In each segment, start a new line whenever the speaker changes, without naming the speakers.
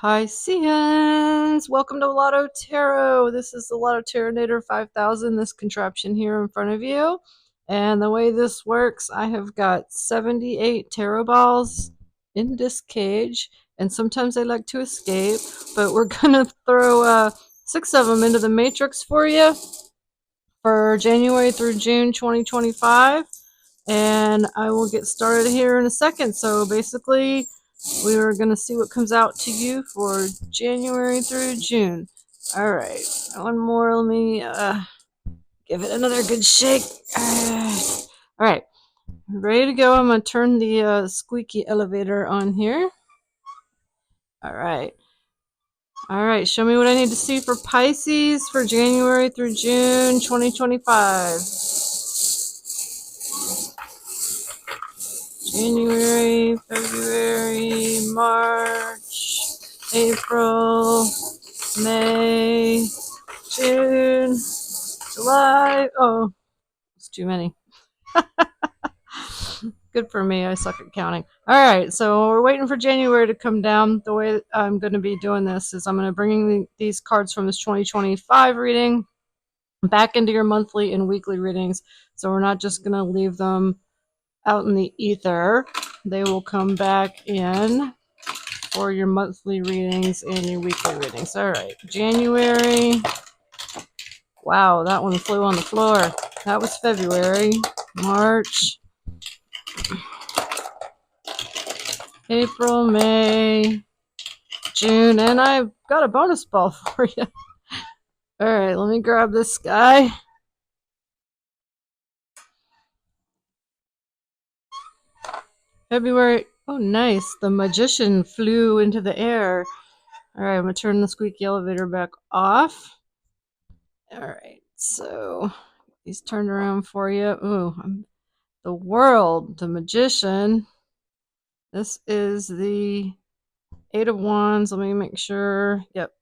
Pisceans, welcome to Lotto Tarot. This is the Lottotaronator5000, this contraption here in front of you. And the way this works, I have got 78 tarot balls in this cage, and sometimes they like to escape, but we're going to throw 6 of them into the matrix for you for January through June 2025. And I will get started here in a second. So basically, we are going to see what comes out to you for January through June. All right, one more. Let me give it another good shake. All right, ready to go. I'm going to turn the squeaky elevator on here. All right. All right, show me what I need to see for Pisces for January through June 2025. January, February, March, April, May, June, July. Oh, it's too many. Good for me. I suck at counting. All right, so we're waiting for January to come down. The way I'm going to be doing this is I'm going to bring these cards from this 2025 reading back into your monthly and weekly readings. So we're not just going to leave them out in the ether. They will come back in for your monthly readings and your weekly readings. All right, January. Wow, that one flew on the floor. That was February. March. April, May, June, and I've got a bonus ball for you. All right, let me grab this guy. February. Oh, nice. The magician flew into the air. All right, I'm going to turn the squeaky elevator back off. All right, so he's turned around for you. Ooh, the world, the magician. This is the 8 of Wands. Let me make sure. Yep.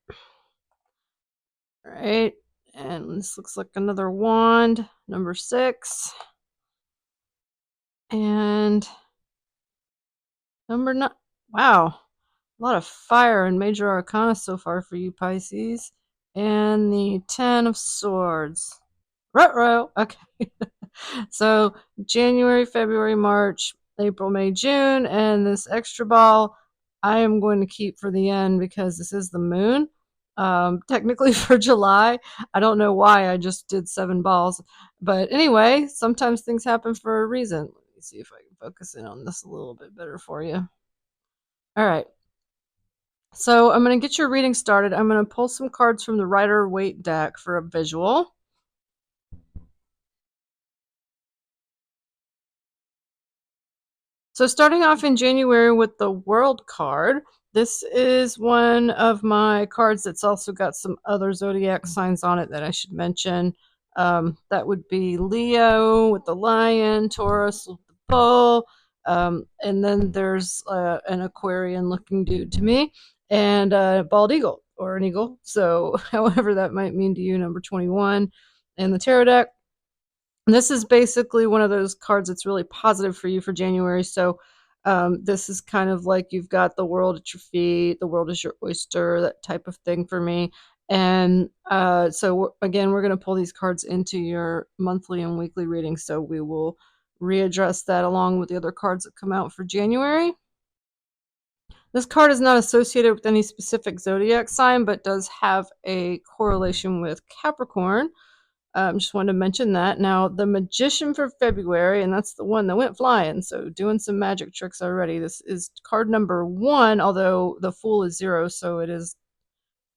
All right, and this looks like another wand, number 6. And number 9. Wow, a lot of fire and major arcana so far for you, Pisces. And the 10 of Swords. Ruh-roh. Okay. So January, February, March, April, May, June, and this extra ball I am going to keep for the end because this is the moon. Technically for July. I don't know why I just did 7 balls. But anyway, sometimes things happen for a reason. Let me see if I can focus in on this a little bit better for you. All right. So I'm going to get your reading started. I'm going to pull some cards from the Rider-Waite deck for a visual. So starting off in January with the World card, this is one of my cards that's also got some other zodiac signs on it that I should mention. That would be Leo with the lion, Taurus with the bull, and then there's an Aquarian looking dude to me, and a bald eagle or an eagle. So however that might mean to you, number 21 in the tarot deck. This is basically one of those cards that's really positive for you for January. So this is kind of like you've got the world at your feet, the world is your oyster, that type of thing for me. And so again, we're going to pull these cards into your monthly and weekly readings. So we will readdress that along with the other cards that come out for January. This card is not associated with any specific zodiac sign, but does have a correlation with Capricorn. Just wanted to mention that. Now, the Magician for February, and that's the one that went flying, so doing some magic tricks already. This is card number 1, although the Fool is 0, so it is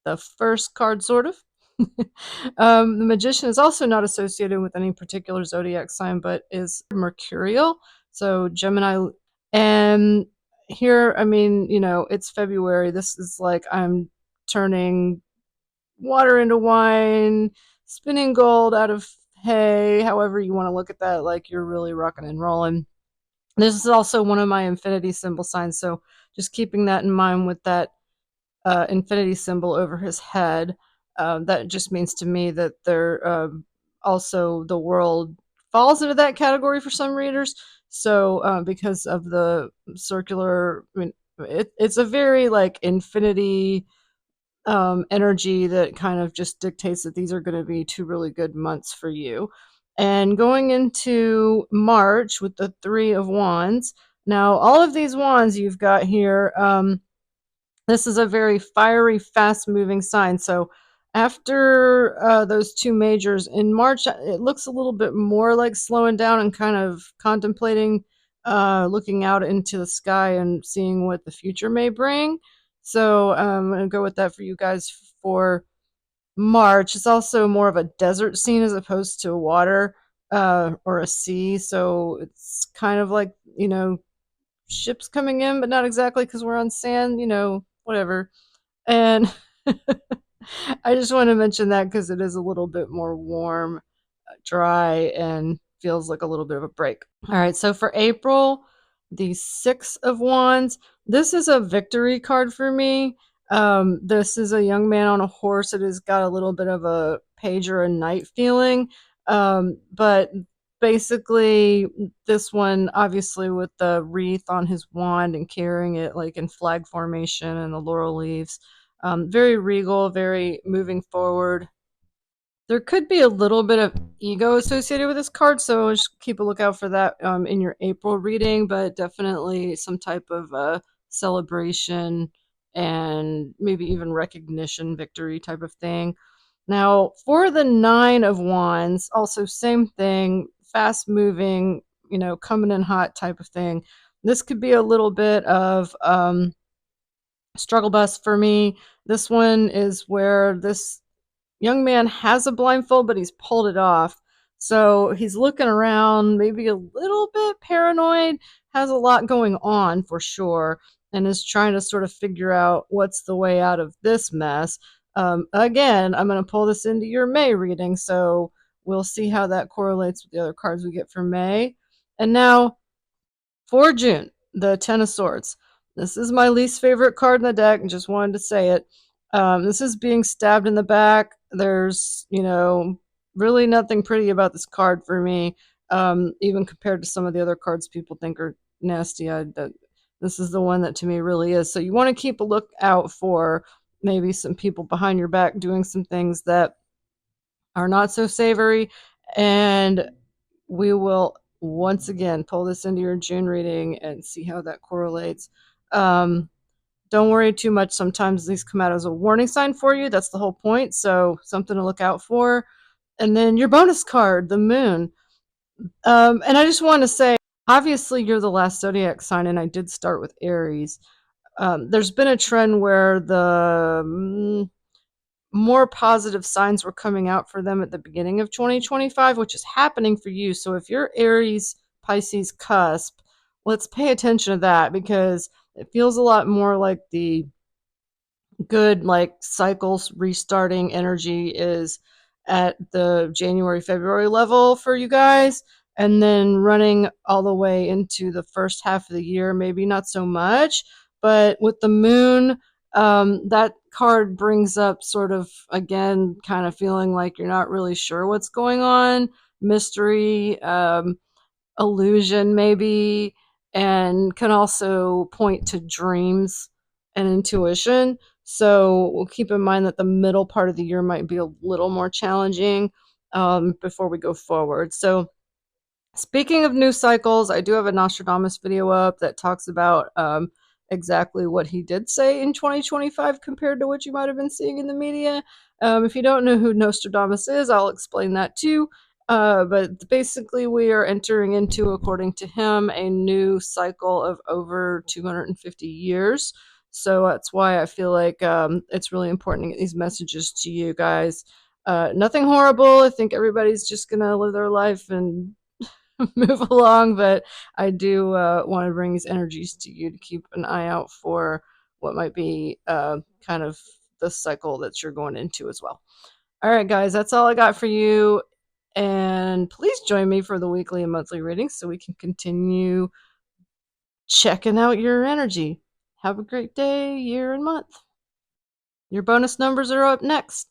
the first card, sort of. The Magician is also not associated with any particular zodiac sign, but is mercurial, so Gemini. And here, I mean, you know, it's February. This is like I'm turning water into wine, spinning gold out of hay, however you want to look at that, like you're really rocking and rolling. This is also one of my infinity symbol signs, so just keeping that in mind with that infinity symbol over his head. That just means to me that they're also the world falls into that category for some readers. So because of the circular, I mean, it's a very like infinity energy that kind of just dictates that these are going to be 2 really good months for you. And going into March with the Three of Wands. Now, all of these wands you've got here, this is a very fiery, fast moving sign. So, after those two majors in March, it looks a little bit more like slowing down and kind of contemplating, looking out into the sky and seeing what the future may bring. So, I'm going to go with that for you guys for March. It's also more of a desert scene as opposed to water or a sea. So, it's kind of like, ships coming in, but not exactly because we're on sand, whatever. And I just want to mention that because it is a little bit more warm, dry, and feels like a little bit of a break. All right, so for April, the Six of Wands. This is a victory card for me. This is a young man on a horse. It has got a little bit of a page or a knight feeling. But basically, this one, obviously, with the wreath on his wand and carrying it like in flag formation and the laurel leaves. Very regal, very moving forward. There could be a little bit of ego associated with this card, so just keep a lookout for that in your April reading, but definitely some type of celebration and maybe even recognition, victory type of thing. Now, for the Nine of Wands, also same thing, fast moving, coming in hot type of thing. This could be a little bit of struggle bus for me. This one is where this young man has a blindfold, but he's pulled it off. So he's looking around, maybe a little bit paranoid, has a lot going on for sure, and is trying to sort of figure out what's the way out of this mess. Again, I'm going to pull this into your May reading, so we'll see how that correlates with the other cards we get for May. And now for June, the Ten of Swords. This is my least favorite card in the deck, and just wanted to say it. This is being stabbed in the back. There's, really nothing pretty about this card for me, even compared to some of the other cards people think are nasty. This is the one that to me really is. So you want to keep a lookout for maybe some people behind your back doing some things that are not so savory. And we will once again pull this into your June reading and see how that correlates. Don't worry too much. Sometimes these come out as a warning sign for you. That's the whole point. So something to look out for. And then your bonus card, the moon. And I just want to say, obviously, you're the last zodiac sign, and I did start with Aries. There's been a trend where the more positive signs were coming out for them at the beginning of 2025, which is happening for you. So if you're Aries, Pisces cusp, let's pay attention to that because it feels a lot more like the good like cycles restarting energy is at the January February level for you guys, and then running all the way into the first half of the year maybe not so much. But with the moon, that card brings up sort of again kind of feeling like you're not really sure what's going on, mystery, illusion maybe, and can also point to dreams and intuition. So we'll keep in mind that the middle part of the year might be a little more challenging before we go forward. So speaking of new cycles, I do have a Nostradamus video up that talks about exactly what he did say in 2025 compared to what you might have been seeing in the media. If you don't know who Nostradamus is, I'll explain that too. But basically, we are entering into, according to him, a new cycle of over 250 years. So that's why I feel like it's really important to get these messages to you guys. Nothing horrible. I think everybody's just going to live their life and move along, but I do want to bring these energies to you to keep an eye out for what might be kind of the cycle that you're going into as well. All right, guys, that's all I got for you. And please join me for the weekly and monthly readings so we can continue checking out your energy. Have a great day, year, and month. Your bonus numbers are up next.